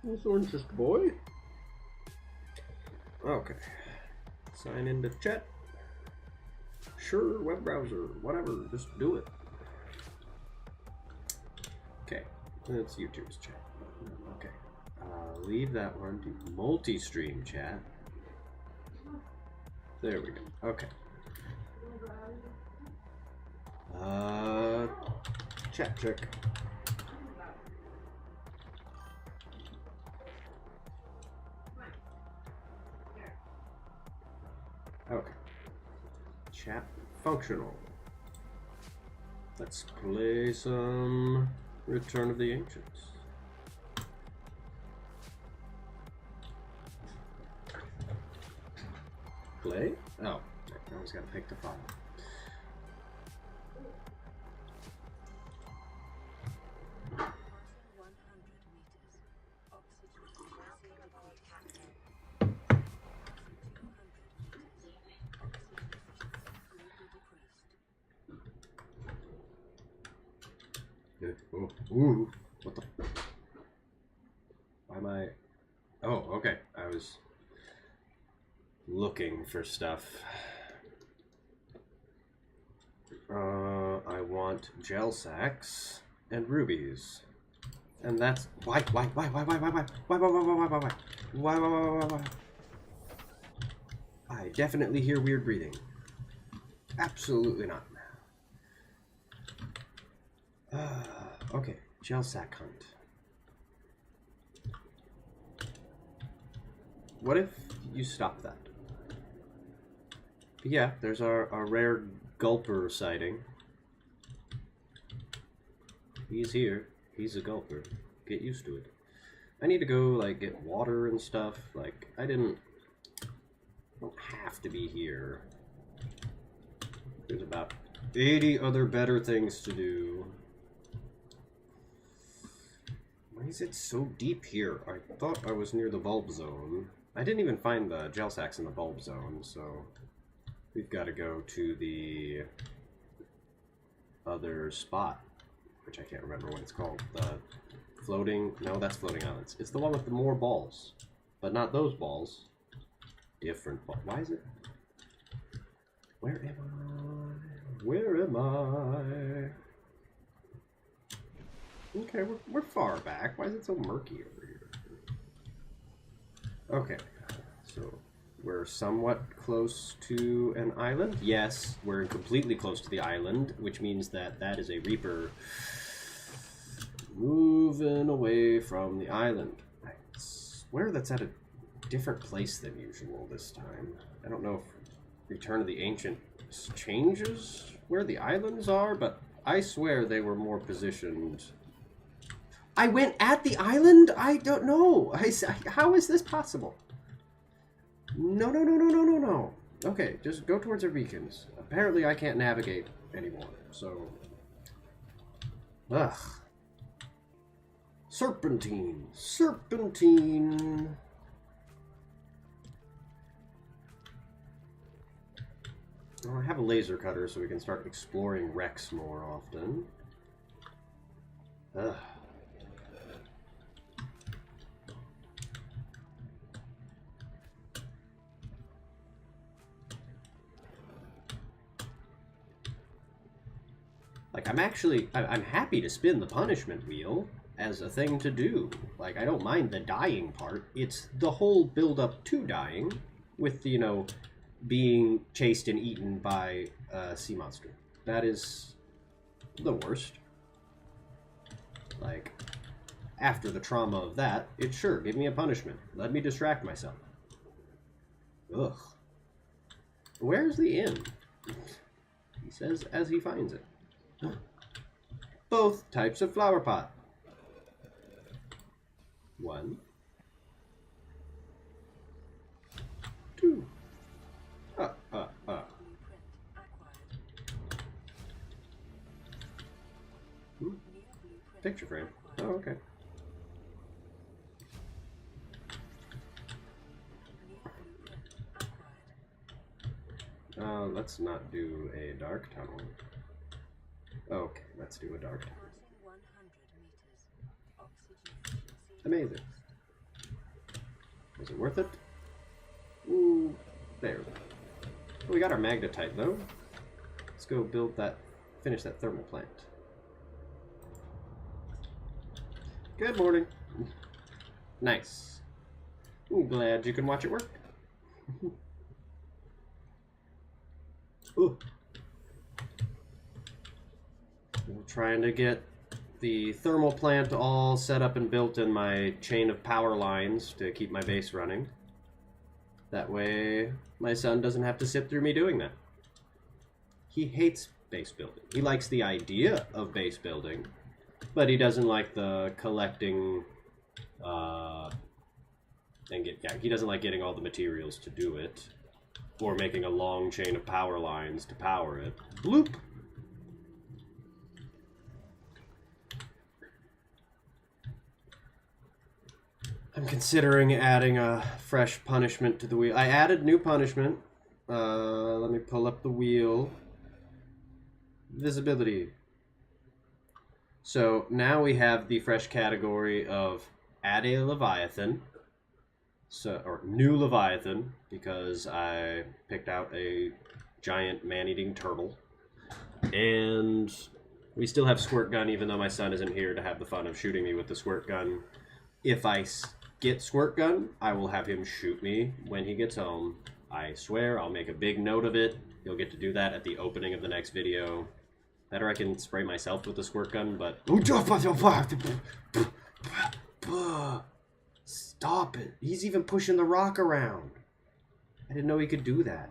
This orange just boy. Okay. Sign into chat. Sure, web browser, whatever, just do it. Okay, that's YouTube's chat. Okay, leave that one to multi-stream chat. There we go. Okay. Chat check. Okay. Chat functional. Let's play some Return of the Ancients. Play? Oh, I always gotta pick the file. Oh, ooh, what the? Why am I? Oh, okay. I was looking for stuff. I want gel sacks and rubies, and that's why. I definitely hear weird breathing. Absolutely not. Okay, gel sack hunt. What if you stop that? Yeah, there's our rare gulper sighting. He's here. He's a gulper. Get used to it. I need to go, like, get water and stuff. Like, I don't have to be here. There's about 80 other better things to do. Why is it so deep here? I thought I was near the bulb zone. I didn't even find the gel sacks in the bulb zone, so we've got to go to the other spot, which I can't remember what it's called. The floating... No, that's floating islands. It's the one with the more balls, but not those balls. Different ball. Why is it... Where am I? Where am I? Okay, we're far back. Why is it so murky over here? Okay, so we're somewhat close to an island. Yes, we're completely close to the island, which means that that is a Reaper moving away from the island. I swear that's at a different place than usual this time. I don't know if Return of the Ancient changes where the islands are, but I swear they were more positioned. I went at the island? I don't know. How is this possible? No. Okay, just go towards the beacons. Apparently I can't navigate anymore, so... Ugh. Serpentine. Serpentine. Well, I have a laser cutter so we can start exploring wrecks more often. Ugh. Like, I'm happy to spin the punishment wheel as a thing to do. Like, I don't mind the dying part. It's the whole build-up to dying with, you know, being chased and eaten by a sea monster. That is the worst. Like, after the trauma of that, it sure, give me a punishment. Let me distract myself. Ugh. Where's the inn? He says as he finds it. Both types of flower pot. One. Two. Picture frame. Oh, okay. Let's not do a dark tunnel. Okay, let's do a dark tunnel. Amazing. Wasn't worth it. Ooh, there. Well, we got our magnetite though. Let's go build that, finish that thermal plant. Good morning. Nice. I'm glad you can watch it work. Ooh. I'm trying to get the thermal plant all set up and built in my chain of power lines to keep my base running. That way my son doesn't have to sit through me doing that. He hates base building. He likes the idea of base building, but he doesn't like the collecting he doesn't like getting all the materials to do it, or making a long chain of power lines to power it. Bloop! I'm considering adding a fresh punishment to the wheel. I added new punishment. Let me pull up the wheel. Visibility. So now we have the fresh category of add a Leviathan. So, or new Leviathan, because I picked out a giant man-eating turtle. And we still have squirt gun, even though my son isn't here to have the fun of shooting me with the squirt gun. If I get squirt gun, I will have him shoot me when he gets home. I swear, I'll make a big note of it. You'll get to do that at the opening of the next video. Better I can spray myself with the squirt gun, but... Stop it. He's even pushing the rock around. I didn't know he could do that.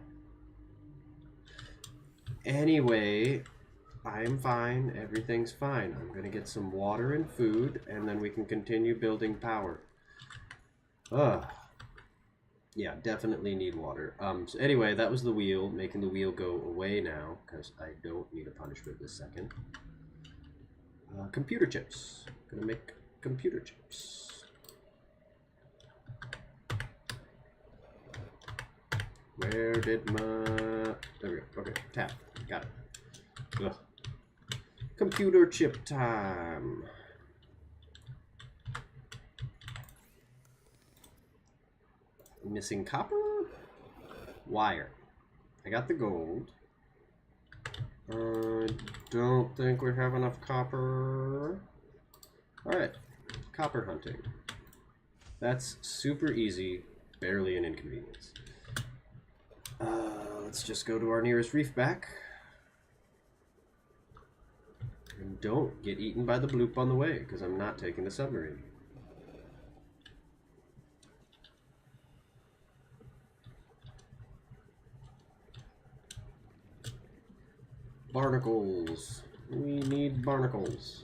Anyway, I'm fine. Everything's fine. I'm going to get some water and food, and then we can continue building power. Yeah, definitely need water. So anyway, that was the wheel. Making the wheel go away now, because I don't need a punishment this second. Computer chips. Gonna make computer chips. Where did my... There we go. Okay, tap. Got it. Ugh. Computer chip time. Missing copper? Wire. I got the gold. I don't think we have enough copper. Alright. Copper hunting. That's super easy. Barely an inconvenience. Let's just go to our nearest reef back. And don't get eaten by the bloop on the way, because I'm not taking the submarine. Barnacles. We need barnacles.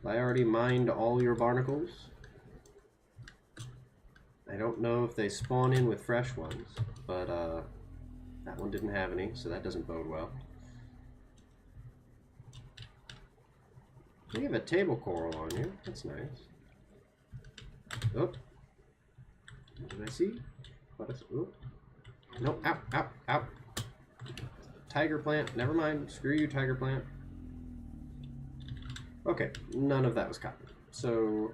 I already mined all your barnacles. I don't know if they spawn in with fresh ones, but that one didn't have any, so that doesn't bode well. We have a table coral on you. That's nice. Oh. What did I see? What is... Oh. No, out, out, out. Tiger plant. Never mind. Screw you, tiger plant. Okay, none of that was copper. So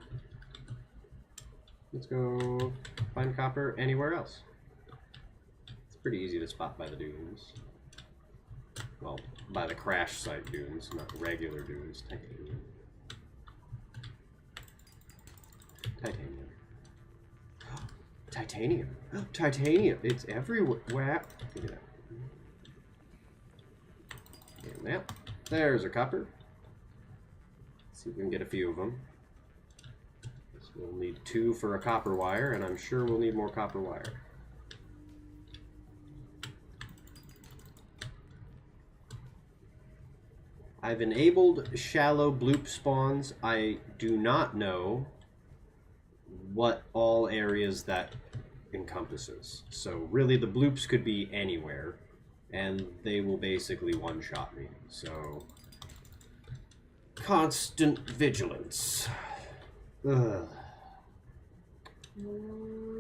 let's go find copper anywhere else. It's pretty easy to spot by the dunes. Well, by the crash site dunes, not the regular dunes. Titanium. Titanium. Titanium. Titanium. It's everywhere. Look at that. And that. There's a copper. Let's see if we can get a few of them. We'll need 2 for a copper wire, and I'm sure we'll need more copper wire. I've enabled shallow bloop spawns. I do not know what all areas that encompasses. So really the bloops could be anywhere, and they will basically one-shot me. So constant vigilance. Ugh.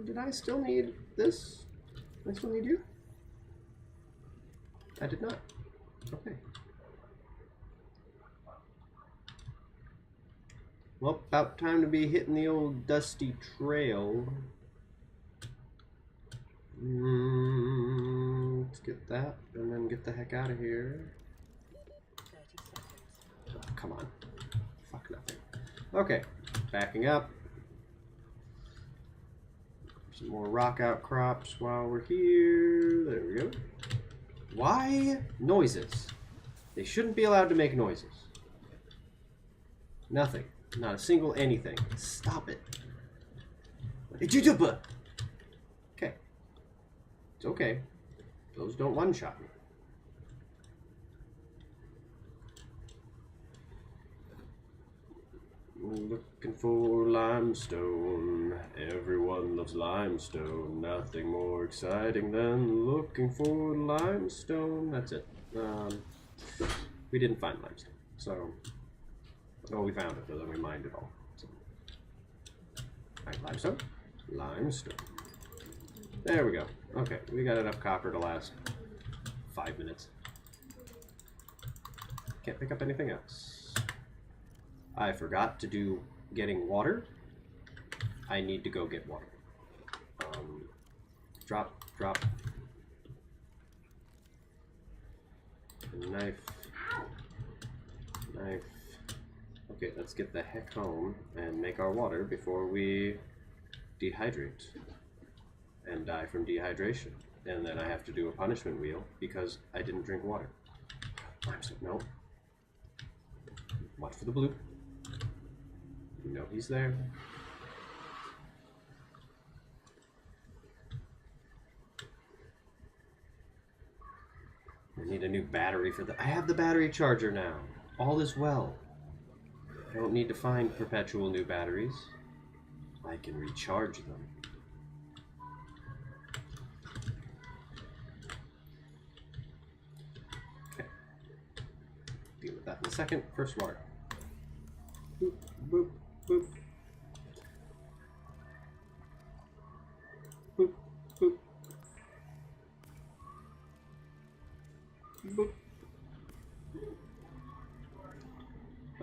Did I still need this? I still need you? I did not. Okay. Well, about time to be hitting the old dusty trail. Let's get that, and then get the heck out of here. 30 seconds. Oh, come on. Fuck nothing. Okay, backing up. Some more rock outcrops while we're here. There we go. Why noises? They shouldn't be allowed to make noises. Nothing. Not a single anything. Stop it. Okay. It's okay. Those don't one-shot me. Looking for limestone. Everyone loves limestone. Nothing more exciting than looking for limestone. That's it. We didn't find limestone. So, oh, we found it, but then we mined it all. So. Alright, limestone. Limestone. There we go. Okay, we got enough copper to last 5 minutes. Can't pick up anything else. I forgot to do getting water. I need to go get water. Drop. Knife. Okay, let's get the heck home and make our water before we dehydrate and die from dehydration. And then I have to do a punishment wheel because I didn't drink water. No. Watch for the blue. You know he's there. I need a new battery for the... I have the battery charger now. All is well. I don't need to find perpetual new batteries. I can recharge them. Okay. Deal with that in a second. First water. Boop, boop, boop. Boop, boop. Boop.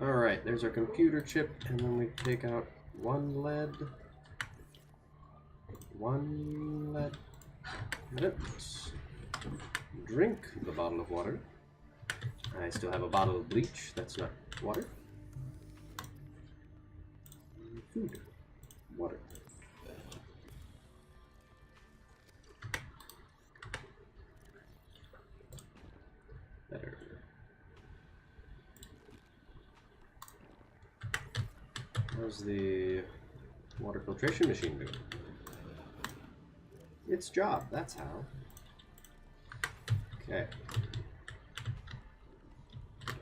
Alright, there's our computer chip, and then we take out one lead. Let's drink the bottle of water. I still have a bottle of bleach, that's not water. Food. Water. Better. How's the water filtration machine doing? Its job, that's how. Okay.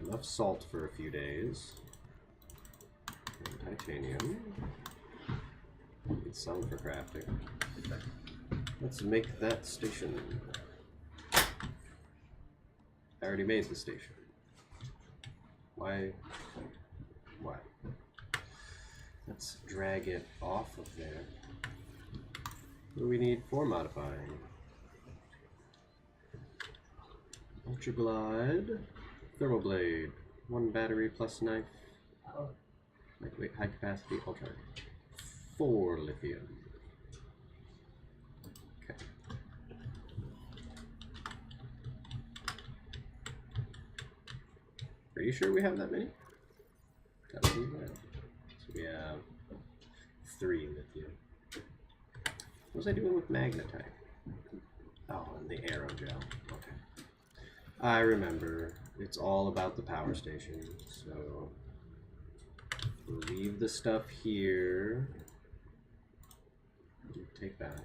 Enough salt for a few days. And titanium. Need some for crafting. Let's make that station. I already made the station. Why? Let's drag it off of there. What do we need for modifying? Ultra Glide, Thermal Blade, 1 battery plus knife, lightweight, high capacity, ultra, 4 lithium. Okay. Are you sure we have that many? That would be right. So we have 3 lithium. What was I doing with magnetite? Oh, and the aerogel. Okay. I remember. It's all about the power station. So we'll leave the stuff here. Take that.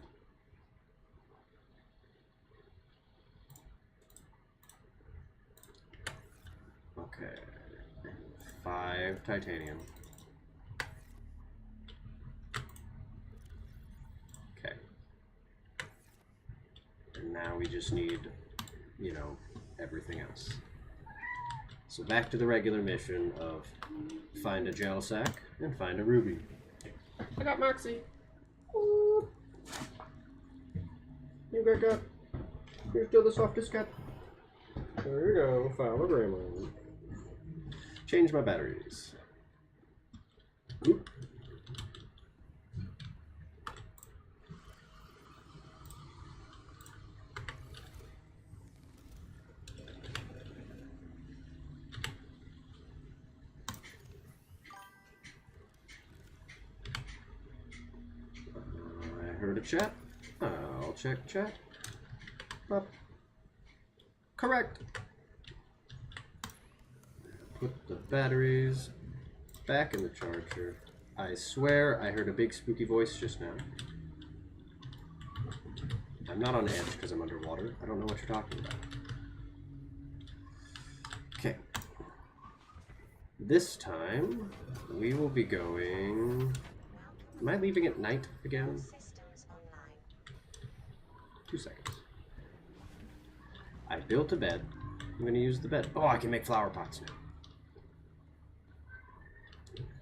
Okay. 5 titanium. Okay. And now we just need, you know, everything else. So back to the regular mission of find a gel sack and find a ruby. I got Moxie. Ooh. You got. You're still the softest cat. There you go. File agreement. Change my batteries. Oop. heard a chat. I'll check chat. Up. Correct. Put the batteries back in the charger. I swear I heard a big spooky voice just now. I'm not on edge because I'm underwater. I don't know what you're talking about. Okay. This time, we will be going... Am I leaving at night again? 2 seconds. I built a bed. I'm going to use the bed. Oh, I can make flower pots now.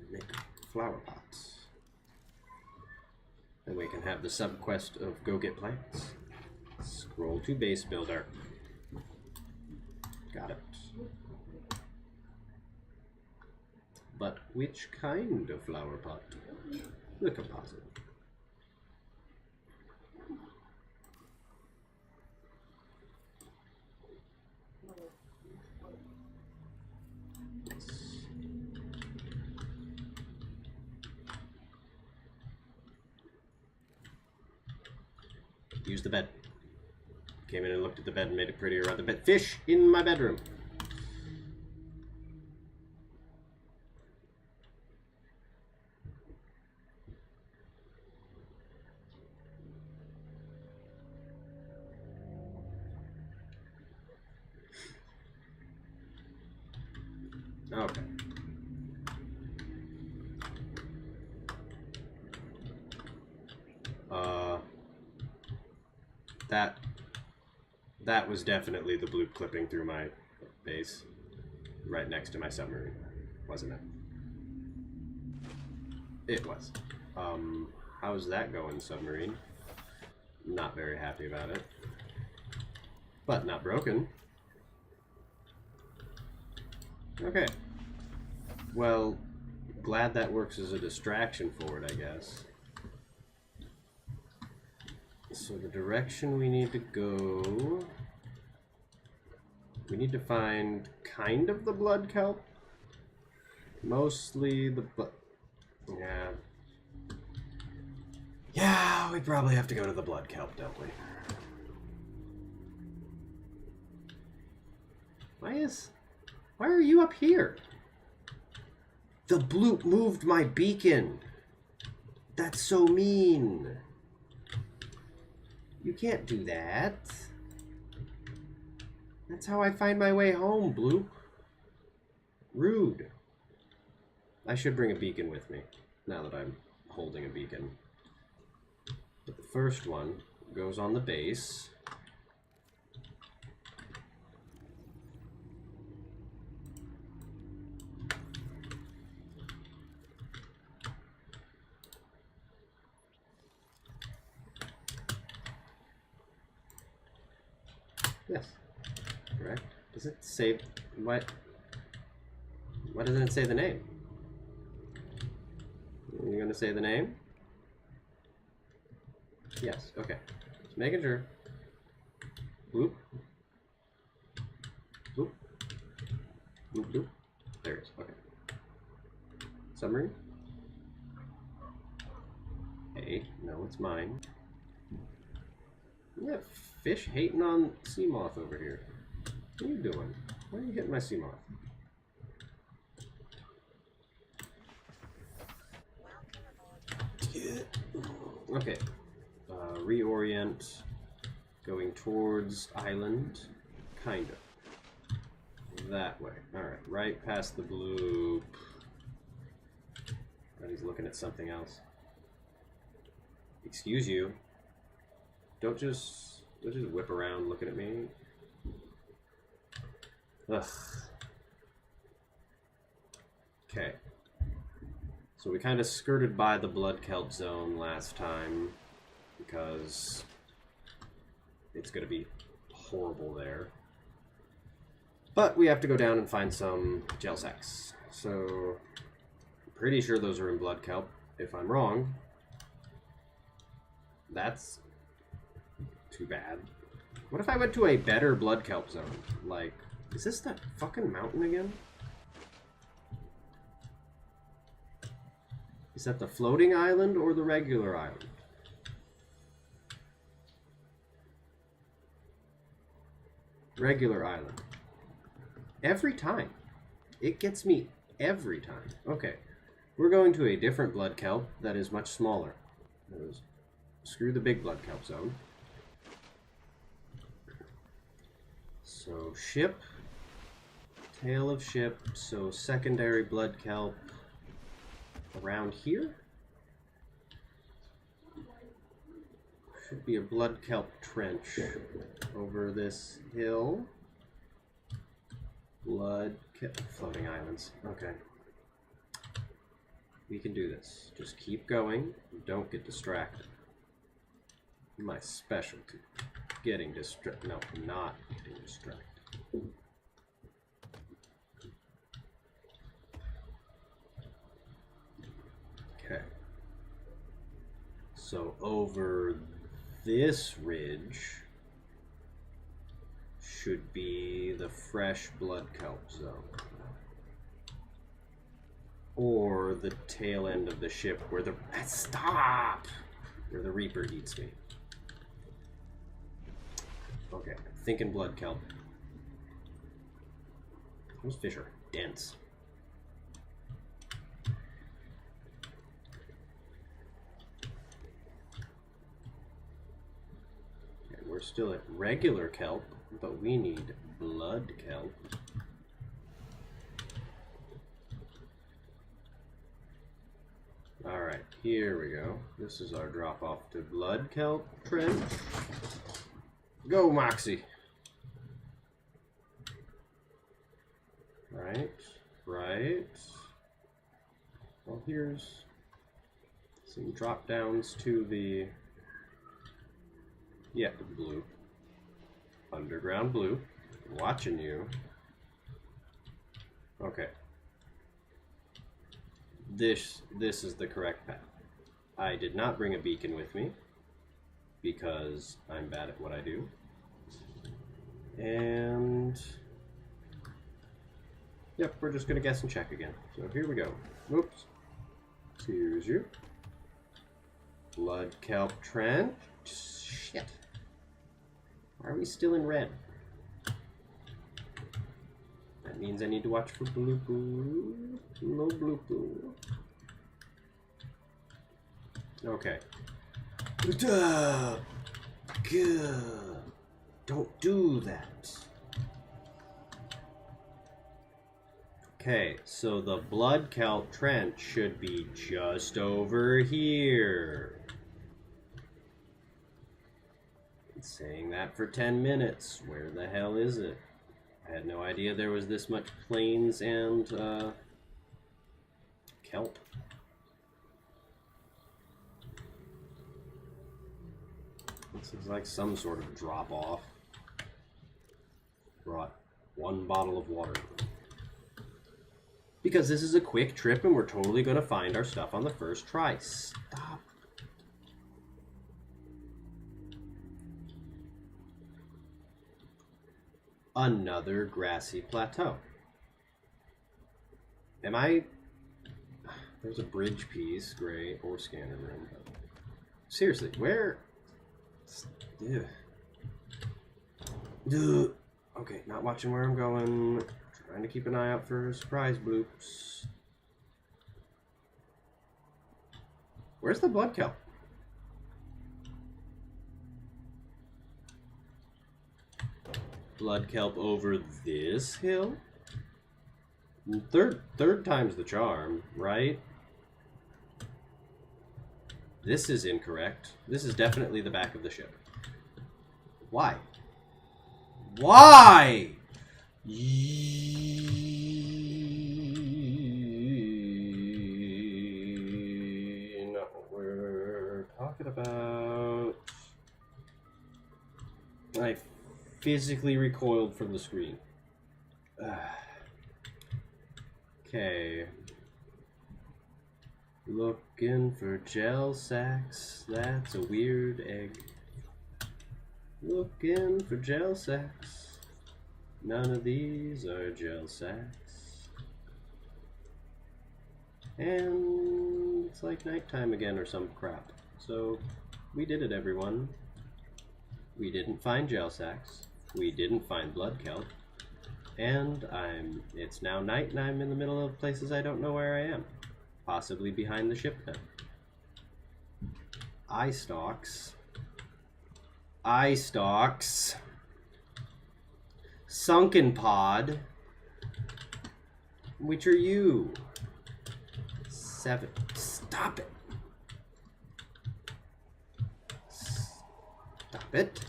Make flower pots. And we can have the sub-quest of go get plants. Scroll to base builder. Got it. But which kind of flower pot? The composite. Use the bed. Came in and looked at the bed and made it prettier on the bed. Fish in my bedroom. Okay. That was definitely the bloop clipping through my base, right next to my submarine, wasn't it? It was. How's that going, submarine? Not very happy about it, but not broken. Okay. Well, glad that works as a distraction for it, I guess. So the direction we need to go... We need to find kind of the blood kelp. Mostly the blood... Yeah. Yeah, we probably have to go to the blood kelp, don't we? Why are you up here? The bloop moved my beacon. That's so mean. You can't do that. That's how I find my way home, Bloop. Rude. I should bring a beacon with me, now that I'm holding a beacon. But the first one goes on the base. Yes. Correct. Does it say what? Why doesn't it say the name? Are you gonna say the name? Yes. Okay. Just making sure. Bloop. Bloop. Bloop. Bloop. There it is. Okay. Submarine. Hey, no, it's mine. We have fish hating on sea moth over here. What are you doing? Why are you hitting my sea moth? Okay. Reorient. Going towards island. Kind of. That way. Alright. Right past the bloop. But he's looking at something else. Excuse you. Don't just whip around looking at me. Ugh. Okay. So we kind of skirted by the blood kelp zone last time because it's going to be horrible there. But we have to go down and find some gel sacks. So I'm pretty sure those are in blood kelp. If I'm wrong, that's too bad. What if I went to a better blood kelp zone? Like, is this that fucking mountain again? Is that the floating island or the regular island? Regular island. Every time. It gets me every time. Okay. We're going to a different blood kelp that is much smaller. Screw the big blood kelp zone. So ship. Tail of ship. So secondary blood kelp around here. Should be a blood kelp trench over this hill. Blood kelp. Floating islands. Okay. We can do this. Just keep going. Don't get distracted. My specialty. Getting distracted. No, not getting distracted. Okay. So over this ridge should be the fresh blood kelp zone. Or the tail end of the ship where the... Stop! Where the Reaper eats me. Okay, thinking blood kelp. Those fish are dense. Okay, we're still at regular kelp, but we need blood kelp. Alright, here we go. This is our drop off to blood kelp trench. Go, Moxie! Right, right. Well, here's some drop downs to the... Yeah, the blue. Underground blue. Watching you. Okay. This is the correct path. I did not bring a beacon with me because I'm bad at what I do. And yep, we're just gonna guess and check again. So here we go. Oops. Excuse you. Blood kelp trench. Shit. Why are we still in red? That means I need to watch for blue blue. No blue blue. Okay. Duh. Good. Don't do that. Okay, so the blood kelp trench should be just over here. Been saying that for 10 minutes. Where the hell is it? I had no idea there was this much plains and kelp. This is like some sort of drop off. Brought one bottle of water. Because this is a quick trip and we're totally going to find our stuff on the first try. Stop. Another grassy plateau. Am I... There's a bridge piece, great, or scanner room. Seriously, where... Ugh. Ugh. Okay, not watching where I'm going. Trying to keep an eye out for surprise bloops. Where's the blood kelp? Blood kelp over this hill? Third time's the charm, right? This is incorrect. This is definitely the back of the ship. Why? Why? Not what we're talking about. I physically recoiled from the screen. Okay. Looking for gel sacks. That's a weird egg. Looking for gel sacks. None of these are gel sacks. And it's like nighttime again or some crap. So we did it, everyone. We didn't find gel sacks. We didn't find blood kelp. And it's now night and I'm in the middle of places I don't know where I am. Possibly behind the ship then. Eye stalks. Eye stalks. Sunken pod. Which are you? 7. Stop it. Stop it.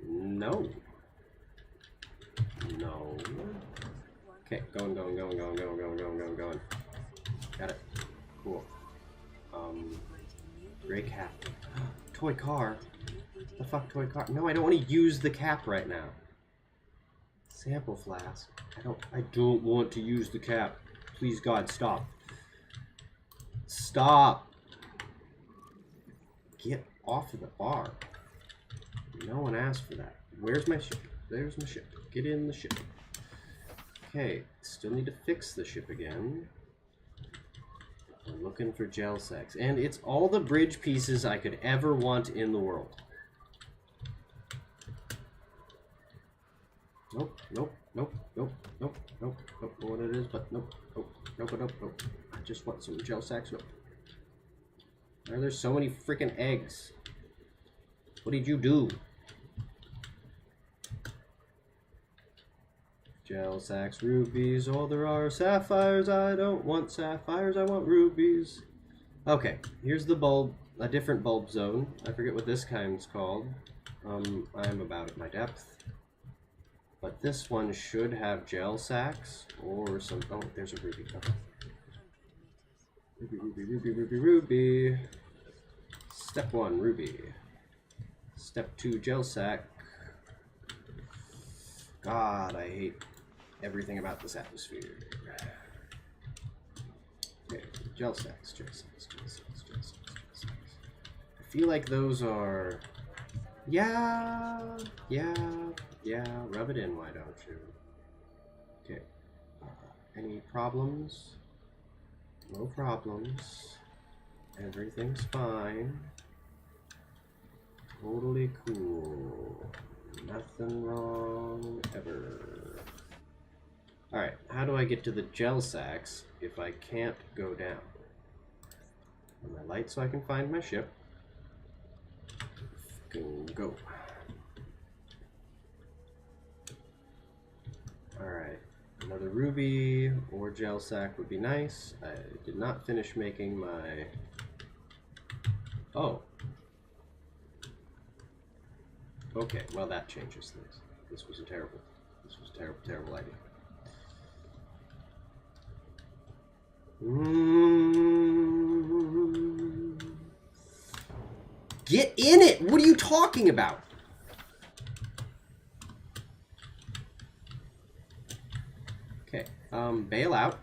No. No. Okay, going. Got it. Cool. Gray cap. Toy car. The fuck, toy car? No, I don't want to use the cap right now. Sample flask. I don't want to use the cap. Please, God, stop. Stop. Get off of the bar. No one asked for that. Where's my ship? There's my ship. Get in the ship. Okay, still need to fix the ship again. I'm looking for gel sacks. And it's all the bridge pieces I could ever want in the world. Nope. What it is, but nope. I just want some gel sacks. Nope. Why are there so many freaking eggs? What did you do? Gel sacks, rubies, all there are sapphires. I don't want sapphires, I want rubies. Okay, here's the bulb, a different bulb zone. I forget what this kind's called. I'm about at my depth. But this one should have gel sacks or some. Oh, there's a ruby. Okay. Ruby. Step 1, ruby. Step 2, gel sack. God, I hate everything about this atmosphere. Okay, gel sacks. I feel like those are... Yeah, rub it in, why don't you? Okay, any problems? No problems. Everything's fine. Totally cool. Nothing wrong ever. Alright, how do I get to the gel sacks if I can't go down? On my light so I can find my ship. Go. Alright, another ruby or gel sack would be nice. I did not finish making my... Oh. Okay, well that changes things. This was a terrible idea. Get in it! What are you talking about? Okay, bail out.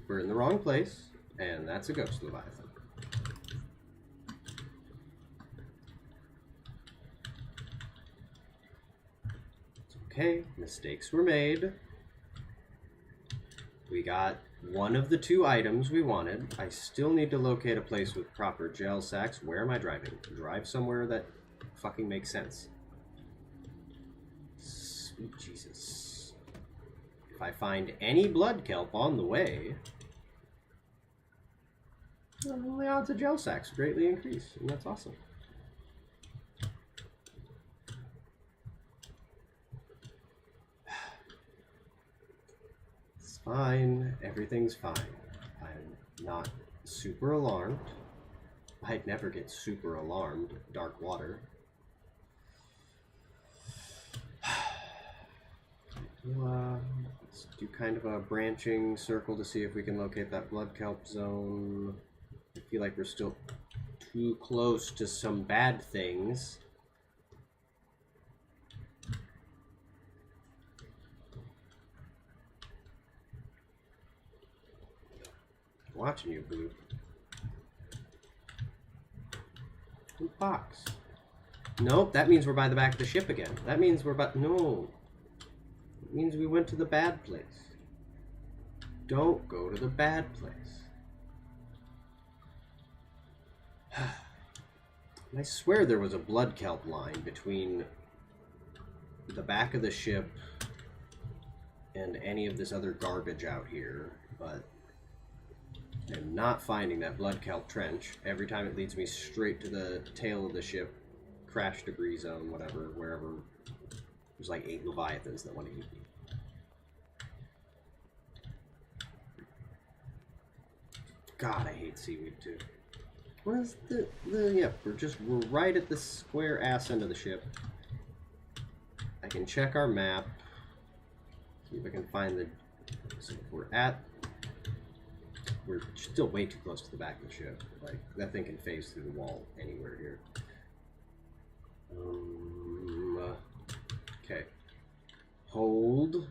We're in the wrong place, and that's a ghost Leviathan. It's okay, mistakes were made. We got one of the 2 items we wanted. I still need to locate a place with proper gel sacks. Where am I driving? Drive somewhere that fucking makes sense. Sweet Jesus. If I find any blood kelp on the way, well, the odds of gel sacks greatly increase, and that's awesome. Fine, everything's fine. I'm not super alarmed. I'd never get super alarmed. Dark water. Let's do kind of a branching circle to see if we can locate that blood kelp zone. I feel like we're still too close to some bad things. Watching you, Blue. Blue box. Nope, that means we're by the back of the ship again. That means we're about... No. It means we went to the bad place. Don't go to the bad place. I swear there was a blood kelp line between the back of the ship and any of this other garbage out here, but I'm not finding that blood kelp trench. Every time it leads me straight to the tail of the ship, crash debris zone, whatever, wherever. There's like 8 Leviathans that want to eat me. God, I hate seaweed too. What is yeah, we're right at the square ass end of the ship. I can check our map. See if I can find the, so we're still way too close to the back of the ship. Like, that thing can phase through the wall anywhere here. Okay. Hold.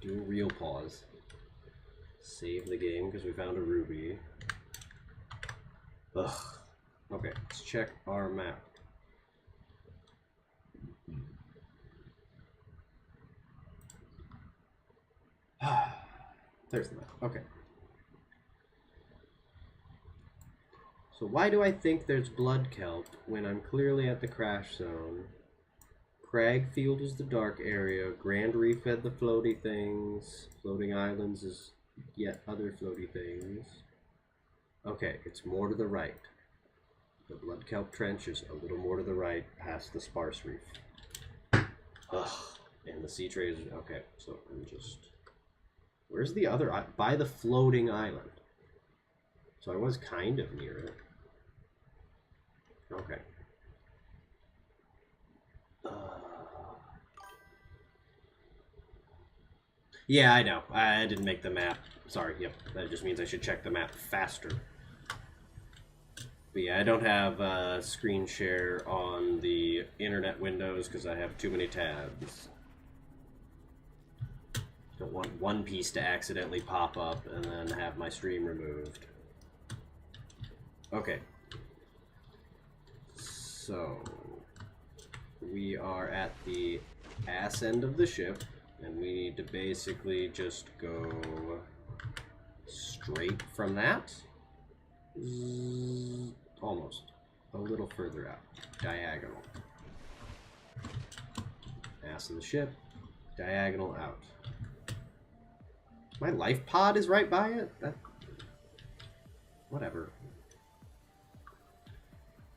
Do a real pause. Save the game because we found a ruby. Ugh. Okay, let's check our map. There's the map. Okay. So why do I think there's blood kelp when I'm clearly at the crash zone? Cragfield is the dark area. Grand Reef had the floaty things. Floating Islands is yet other floaty things. Okay, it's more to the right. The blood kelp trench is a little more to the right past the sparse reef. Ugh. And the sea trays. Okay, so I'm just... Where's the other? By the floating island. So I was kind of near it. Okay. Yeah, I know. I didn't make the map. Sorry, yep. That just means I should check the map faster. But yeah, I don't have screen share on the internet windows because I have too many tabs. Don't want One Piece to accidentally pop up and then have my stream removed. Okay. So, we are at the ass end of the ship, and we need to basically just go straight from that. Almost. A little further out. Diagonal. Ass of the ship. Diagonal out. My life pod is right by it? Whatever.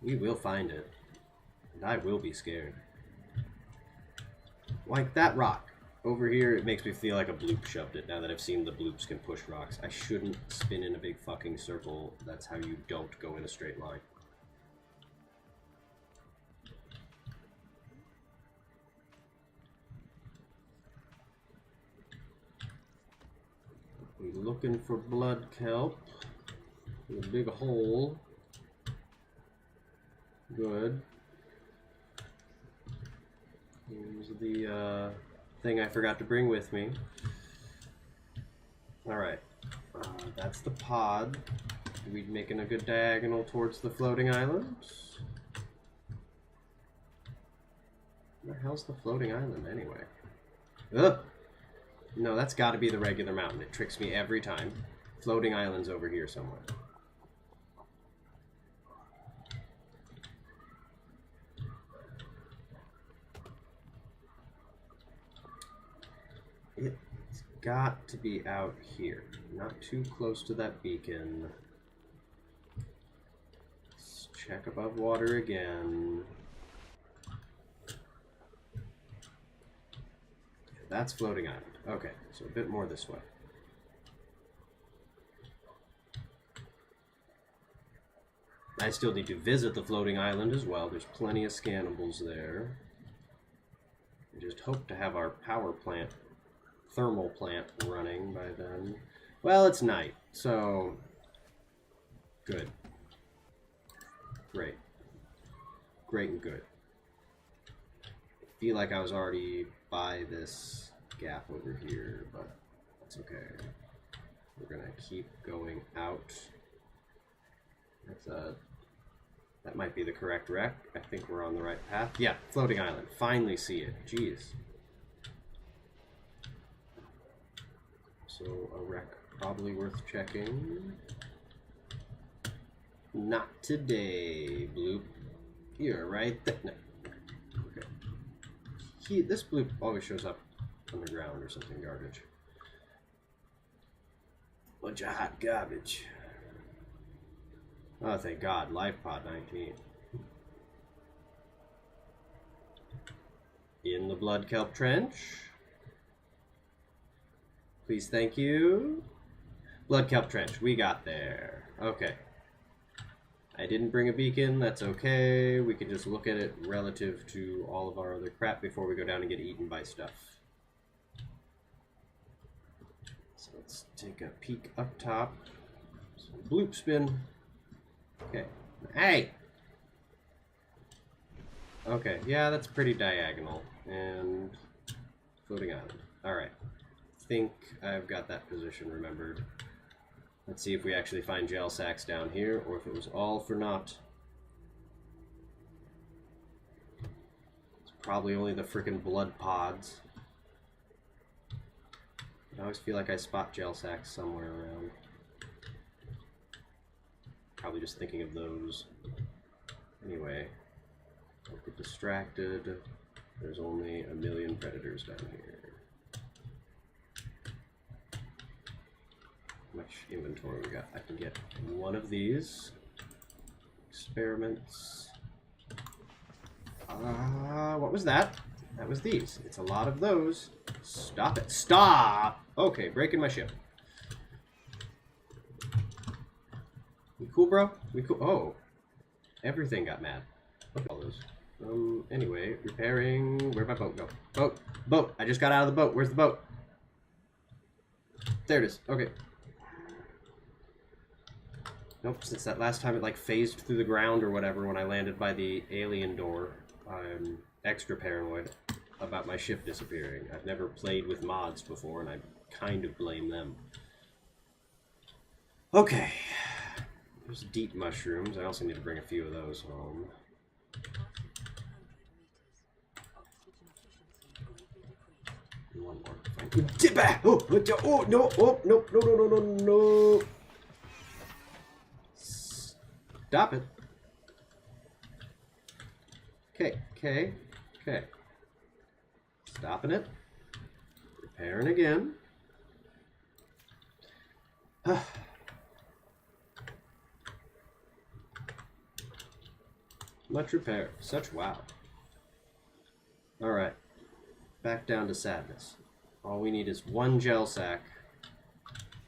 We will find it. And I will be scared. Like that rock. Over here, it makes me feel like a bloop shoved it, now that I've seen the bloops can push rocks. I shouldn't spin in a big fucking circle. That's how you don't go in a straight line. We're looking for blood kelp. A big hole. Good. Here's the thing I forgot to bring with me. Alright. That's the pod. We're making a good diagonal towards the floating islands. Where the hell's the floating island anyway? Ugh! No, that's got to be the regular mountain. It tricks me every time. Floating island's over here somewhere. It's got to be out here. Not too close to that beacon. Let's check above water again. That's floating island. Okay, so a bit more this way. I still need to visit the floating island as well. There's plenty of scannables there. I just hope to have our power plant, thermal plant, running by then. Well, it's night, so good. Great. Great and good. I feel like I was already by this gap over here, but that's okay. We're gonna keep going out. That's that might be the correct wreck. I think we're on the right path. Yeah, floating island. Finally see it. Jeez. So a wreck probably worth checking. Not today, Bloop. You're right there. No. Okay. this blue always shows up underground or something garbage. Bunch of hot garbage. Oh, thank God. Life pod 19. In the blood kelp trench. Please, thank you. Blood kelp trench. We got there. Okay. I didn't bring a beacon. That's okay. We can just look at it relative to all of our other crap before we go down and get eaten by stuff. So let's take a peek up top. Some bloop spin. Okay. Hey! Okay, yeah, that's pretty diagonal. And floating island. Alright. I think I've got that position remembered. Let's see if we actually find gel sacks down here, or if it was all for naught. It's probably only the frickin' blood pods. I always feel like I spot gel sacks somewhere around. Probably just thinking of those. Anyway, don't get distracted. There's only a million predators down here. How much inventory we got? I can get one of these. Experiments. What was that? That was these. It's a lot of those. Stop it. Stop! Okay, breaking my ship. We cool, bro? We cool? Oh. Everything got mad. Look at all those. Anyway, repairing. Where'd my boat go? Boat! Boat! I just got out of the boat. Where's the boat? There it is. Okay. Nope, since that last time it like phased through the ground or whatever when I landed by the alien door, I'm extra paranoid about my ship disappearing. I've never played with mods before and I kind of blame them. Okay. There's deep mushrooms. I also need to bring a few of those home. One more. Get back! Oh, no! Oh, no! No! No! No! No! No! Stop it. Okay. Okay. Okay. Stopping it. Repairing again. Much repair. Such wow. Alright. Back down to sadness. All we need is one gel sack.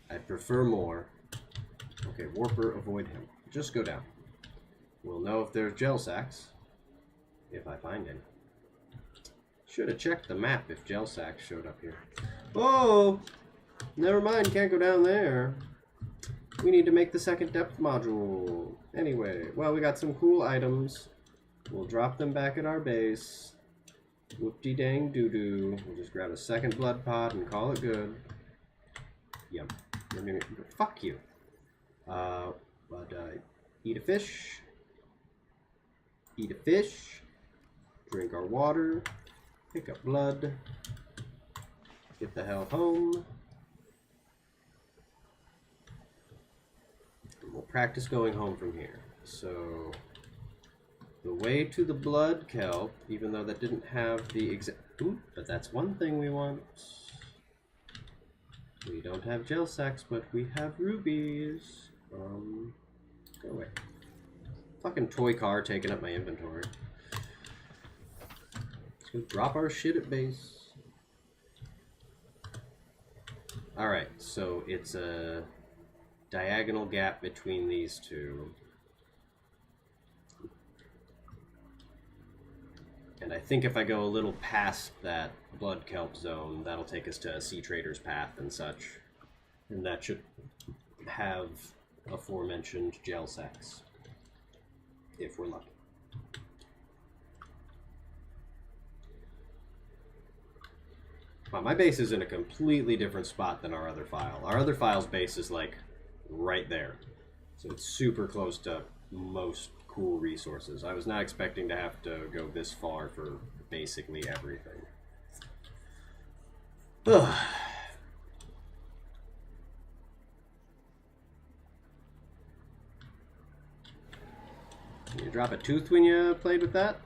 I'd prefer more. Okay, Warper, avoid him. Just go down. We'll know if there's gel sacks. If I find any. Should have checked the map if gel sacks showed up here. Oh! Never mind, can't go down there. We need to make the second depth module. Anyway, well, we got some cool items. We'll drop them back at our base. Whoop-de-dang doo-doo. We'll just grab a second blood pod and call it good. Yum. Fuck you. Eat a fish. Eat a fish. Drink our water. Pick up blood. Get the hell home. And we'll practice going home from here. So, the way to the blood kelp, even though that didn't have the exact... But that's one thing we want. We don't have gel sacks, but we have rubies. Go away. Fucking toy car taking up my inventory. Let's go drop our shit at base. Alright, so it's a diagonal gap between these two. And I think if I go a little past that blood kelp zone, that'll take us to a sea trader's path and such. And that should have aforementioned gel sacks. If we're lucky. Wow, my base is in a completely different spot than our other file. Our other file's base is like right there. So it's super close to most cool resources. I was not expecting to have to go this far for basically everything. Ugh. You drop a tooth when you played with that?